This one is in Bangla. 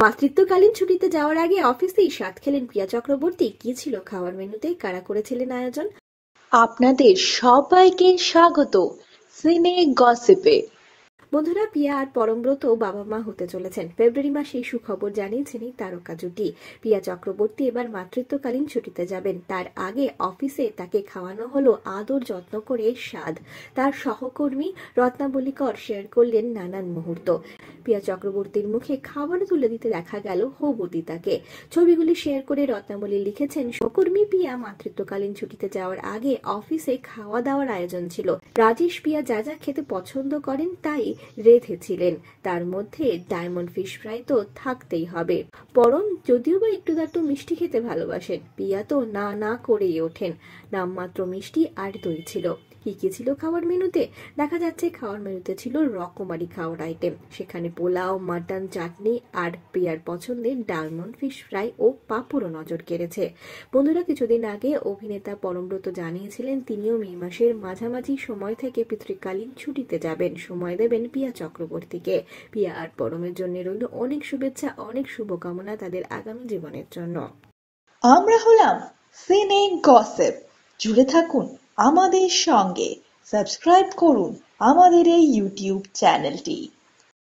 মাতৃত্বকালীন ছুটিতে যাওয়ার আগে অফিসেই স্বাদ খেলেন প্রিয়া চক্রবর্তী। কি ছিল খাওয়ার মেনুতে, কারা করেছিলেন আয়োজন? আপনাদের সবাইকে স্বাগত সিনে গসিপে। বন্ধুরা, পিয়া আর পরমব্রত বাবা মা হতে চলেছেন। ফেব্রুয়ারি মাসে এই সুখবর জানিয়েছেন এই তারকা জুটি। প্রিয়া চক্রবর্তী এবার মাতৃত্বকালীন ছুটিতে যাবেন। তার আগে অফিসে তাকে খাওয়ানো হলো আদর যত্ন করে স্বাদ। তার সহকর্মী রত্নাবলী কর শেয়ার করলেন নানান মুহূর্ত। প্রিয়া চক্রবর্তীর মুখে খাবার তুলে দিতে দেখা গেল হবু দিদাকে। ছবিগুলি শেয়ার করে রত্নাবলী লিখেছেন, সহকর্মী পিয়া মাতৃত্বকালীন ছুটিতে যাওয়ার আগে অফিসে খাওয়া দাওয়ার আয়োজন ছিল। রাজেশ পিয়া যা যা খেতে পছন্দ করেন তাই রেঁধেছিলেন। তার মধ্যে ডায়মন্ড ফিশ ফ্রাই তো থাকতেই হবে। পরম যদিও বা একটু দাটু মিষ্টি খেতে ভালোবাসেন, পিয়া তো না না করেই ওঠেন। নামমাত্র মিষ্টি আর দই ছিল। কি কি ছিল খাওয়ার মেনুতে? দেখা যাচ্ছে খাওয়ার মেনুতে ছিল রকমারি খাওয়ার আইটেম। সেখানে পোলাও, মাটন, চাটনি আর প্রিয়ার পছন্দের ডায়মন্ড ফিশ ফ্রাই ও পাঁপড়ও নজর কেড়েছে। বন্ধুরা, কিছুদিন আগে অভিনেতা পরমব্রত জানিয়েছিলেন তিনিও মে মাসের মাঝামাঝি সময় থেকে পিতৃকালীন ছুটিতে যাবেন, সময় দেবেন প্রিয়া চক্রবর্তীকে। প্রিয়া আর পরমের জন্য রইল অনেক শুভেচ্ছা, অনেক শুভকামনা তাদের আগামী জীবনের জন্য। আমরা হলাম সিনে গসিপ। জুড়ে থাকুন আমাদের সঙ্গে, সাবস্ক্রাইব করুন আমাদের এই ইউটিউব চ্যানেলটি।